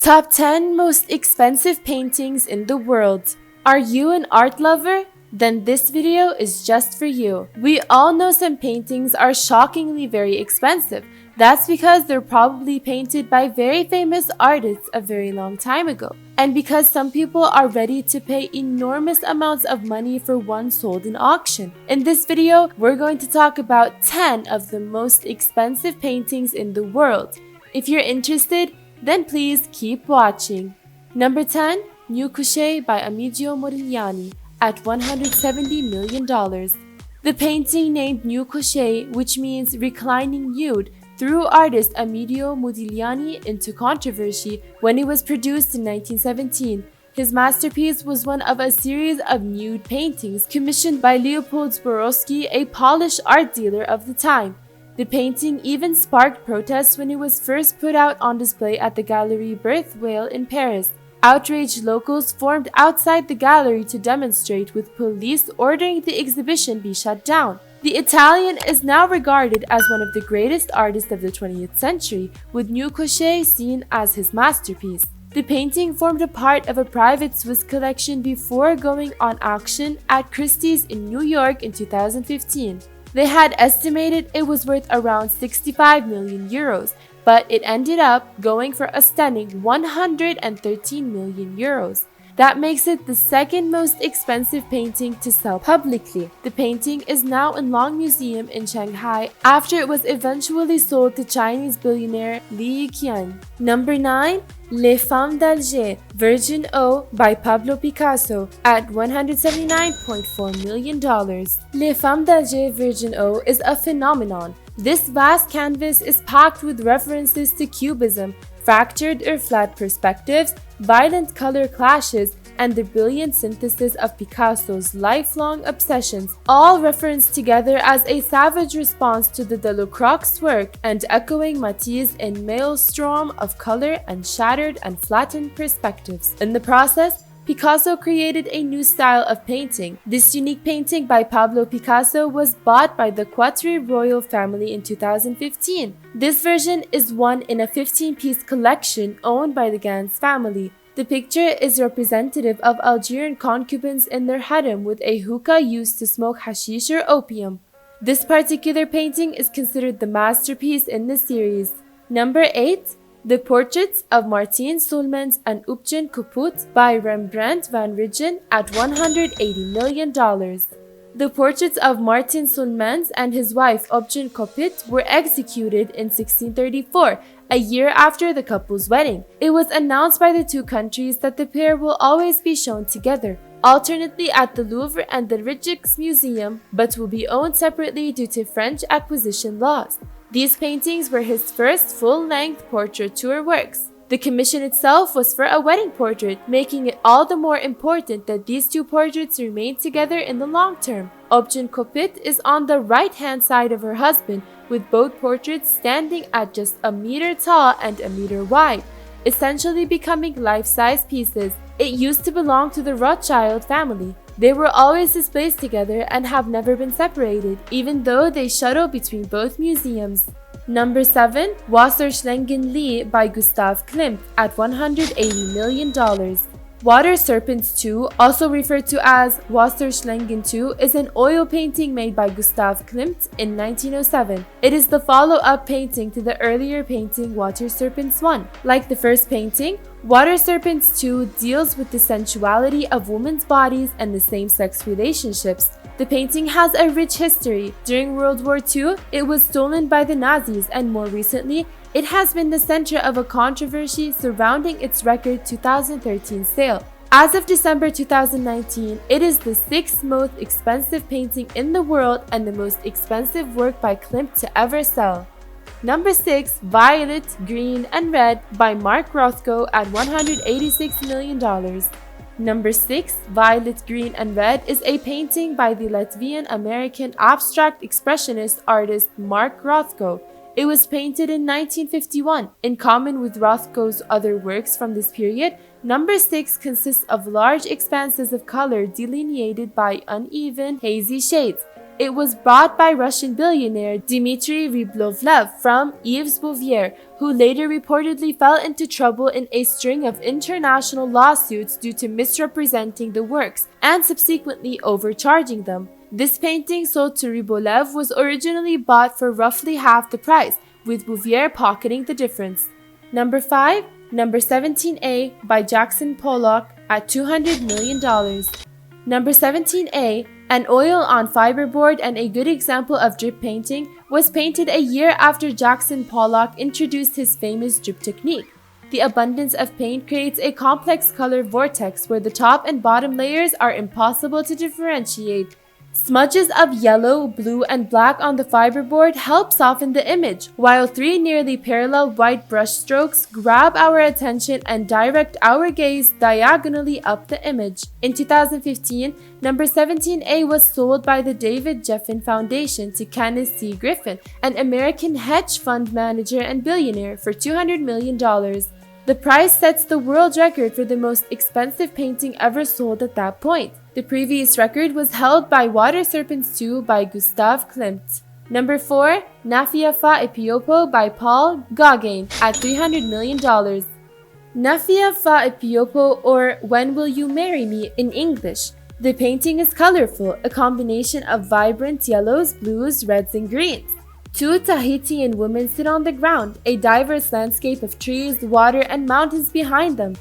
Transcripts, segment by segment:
Top 10 most expensive paintings in the world. Are you an art lover? Then this video is just for you. We all know some paintings are shockingly very expensive. That's because they're probably painted by very famous artists a very long time ago. And because some people are ready to pay enormous amounts of money for one sold in auction. In this video, we're going to talk about 10 of the most expensive paintings in the world. If you're interested, then please keep watching. Number 10. New Couché by Amedeo Modigliani at $170 million. The painting named New Couché, which means reclining nude, threw artist Amedeo Modigliani into controversy when it was produced in 1917. His masterpiece was one of a series of nude paintings commissioned by Leopold Zborowski, a Polish art dealer of the time. The painting even sparked protests when it was first put out on display at the Galerie Berthe in Paris. Outraged locals formed outside the gallery to demonstrate, with police ordering the exhibition be shut down. The Italian is now regarded as one of the greatest artists of the 20th century, with New Couché seen as his masterpiece. The painting formed a part of a private Swiss collection before going on auction at Christie's in New York in 2015. They had estimated it was worth around 65 million euros, but it ended up going for a stunning 113 million euros. That makes it the second most expensive painting to sell publicly. The painting is now in Long Museum in Shanghai after it was eventually sold to Chinese billionaire Li Qian. Number 9. Les Femmes d'Alger, Virgin O by Pablo Picasso at $179.4 million. Les Femmes d'Alger Virgin O is a phenomenon. This vast canvas is packed with references to Cubism, fractured or flat perspectives, violent color clashes, and the brilliant synthesis of Picasso's lifelong obsessions, all referenced together as a savage response to the Delacroix's work and echoing Matisse in maelstrom of color and shattered and flattened perspectives. In the process, Picasso created a new style of painting. This unique painting by Pablo Picasso was bought by the Quatre royal family in 2015. This version is one in a 15-piece collection owned by the Gans family. The picture is representative of Algerian concubines in their harem with a hookah used to smoke hashish or opium. This particular painting is considered the masterpiece in the series. Number 8. The Portraits of Martin Solmens and Upjan Koput by Rembrandt van Rijn at $180 million. The portraits of Martin Solmens and his wife Upjan Koput were executed in 1634, a year after the couple's wedding. It was announced by the two countries that the pair will always be shown together, alternately at the Louvre and the Rijksmuseum, but will be owned separately due to French acquisition laws. These paintings were his first full-length portraiture works. The commission itself was for a wedding portrait, making it all the more important that these two portraits remain together in the long term. Upjan Koput is on the right-hand side of her husband, with both portraits standing at just a meter tall and a meter wide, essentially becoming life-size pieces. It used to belong to the Rothschild family. They were always displayed together and have never been separated, even though they shuttle between both museums. Number 7. Wasserschlangen by Gustav Klimt at $180 million. Water Serpents 2, also referred to as Wasserschlangen 2, is an oil painting made by Gustav Klimt in 1907. It is the follow-up painting to the earlier painting Water Serpents 1. Like the first painting, Water Serpents 2 deals with the sensuality of women's bodies and the same-sex relationships. The painting has a rich history. During World War II, it was stolen by the Nazis, and more recently, it has been the center of a controversy surrounding its record 2013 sale. As of December 2019, it is the 6th most expensive painting in the world and the most expensive work by Klimt to ever sell. Number 6. Violet, Green, and Red by Mark Rothko at $186 million. Number 6. Violet, Green, and Red is a painting by the Latvian-American abstract expressionist artist Mark Rothko. It was painted in 1951. In common with Rothko's other works from this period, number 6 consists of large expanses of color delineated by uneven, hazy shades. It was bought by Russian billionaire Dmitry Rybolovlev from Yves Bouvier, who later reportedly fell into trouble in a string of international lawsuits due to misrepresenting the works and subsequently overcharging them. This painting sold to Rybolovlev was originally bought for roughly half the price, with Bouvier pocketing the difference. Number 5. Number 17A by Jackson Pollock at $200 million. Number 17A, an oil-on fiberboard and a good example of drip painting, was painted a year after Jackson Pollock introduced his famous drip technique. The abundance of paint creates a complex color vortex where the top and bottom layers are impossible to differentiate. Smudges of yellow, blue, and black on the fiberboard help soften the image, while 3 nearly parallel white brush strokes grab our attention and direct our gaze diagonally up the image. In 2015, number 17A was sold by the David Geffen Foundation to Kenneth C. Griffin, an American hedge fund manager and billionaire, for $200 million. The price sets the world record for the most expensive painting ever sold at that point. The previous record was held by Water Serpents 2 by Gustav Klimt. Number 4, Nafia Fa Epiopo by Paul Gauguin at $300 million. Nafia Fa Epiopo, or When Will You Marry Me in English. The painting is colorful, a combination of vibrant yellows, blues, reds, and greens. 2 Tahitian women sit on the ground, a diverse landscape of trees, water, and mountains behind them.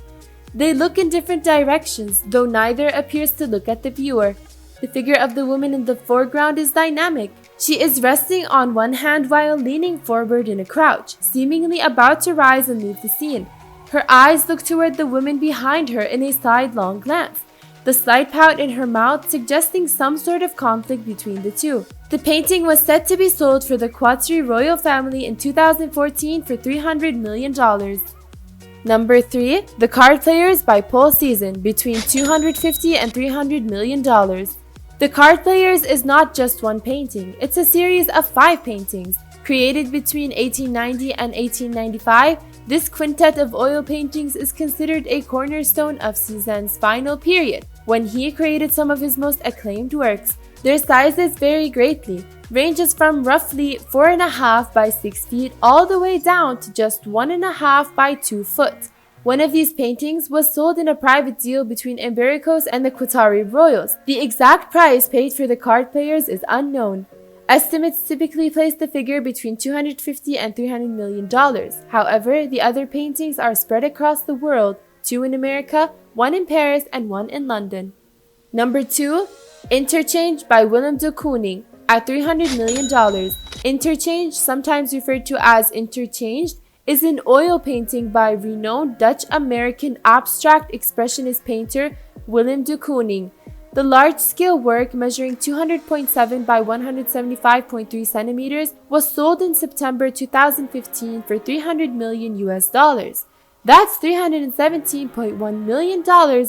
They look in different directions, though neither appears to look at the viewer. The figure of the woman in the foreground is dynamic. She is resting on one hand while leaning forward in a crouch, seemingly about to rise and leave the scene. Her eyes look toward the woman behind her in a sidelong glance, the slight pout in her mouth suggesting some sort of conflict between the two. The painting was set to be sold for the Quattri royal family in 2014 for $300 million. Number 3, The Card Players by Paul Cézanne, between $250 and $300 million. The Card Players is not just one painting, it's a series of 5 paintings. Created between 1890 and 1895, this quintet of oil paintings is considered a cornerstone of Cézanne's final period, when he created some of his most acclaimed works. Their sizes vary greatly, ranges from roughly 4.5 by 6 feet all the way down to just 1.5 by 2 foot. One of these paintings was sold in a private deal between Embericos and the Quattari royals. The exact price paid for the Card Players is unknown. Estimates typically place the figure between $250 and $300 million. However, the other paintings are spread across the world, 2 in America, 1 in Paris, and 1 in London. Number 2, Interchange by Willem de Kooning at $300 million. Interchange, sometimes referred to as Interchanged, is an oil painting by renowned Dutch-American abstract expressionist painter Willem de Kooning. The large-scale work, measuring 200.7 by 175.3 centimeters, was sold in September 2015 for $300 million US. That's $317.1 million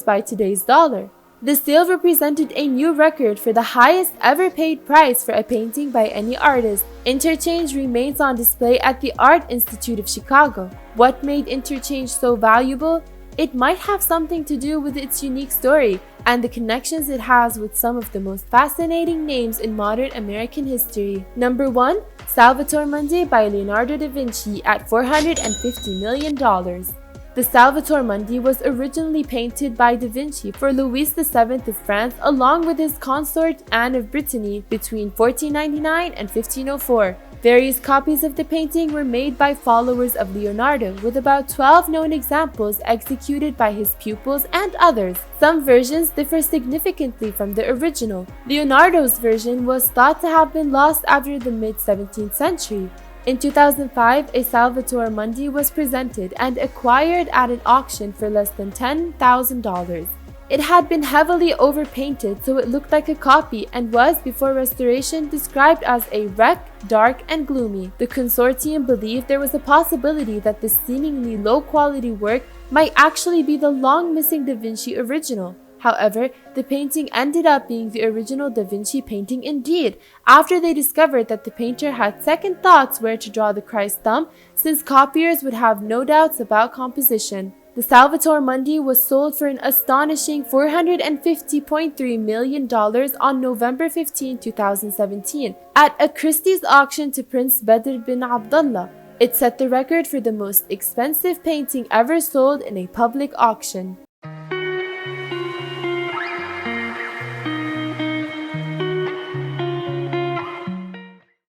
by today's dollar. The sale represented a new record for the highest ever paid price for a painting by any artist. Interchange remains on display at the Art Institute of Chicago. What made Interchange so valuable? It might have something to do with its unique story and the connections it has with some of the most fascinating names in modern American history. Number 1, Salvator Mundi by Leonardo da Vinci at $450 million. The Salvator Mundi was originally painted by da Vinci for Louis VII of France along with his consort Anne of Brittany between 1499 and 1504. Various copies of the painting were made by followers of Leonardo, with about 12 known examples executed by his pupils and others. Some versions differ significantly from the original. Leonardo's version was thought to have been lost after the mid-17th century. In 2005, a Salvator Mundi was presented and acquired at an auction for less than $10,000. It had been heavily overpainted so it looked like a copy and was, before restoration, described as a wreck, dark, and gloomy. The consortium believed there was a possibility that this seemingly low-quality work might actually be the long-missing Da Vinci original. However, the painting ended up being the original Da Vinci painting indeed, after they discovered that the painter had second thoughts where to draw the Christ thumb, since copiers would have no doubts about composition. The Salvator Mundi was sold for an astonishing $450.3 million on November 15, 2017, at a Christie's auction to Prince Badr bin Abdullah. It set the record for the most expensive painting ever sold in a public auction.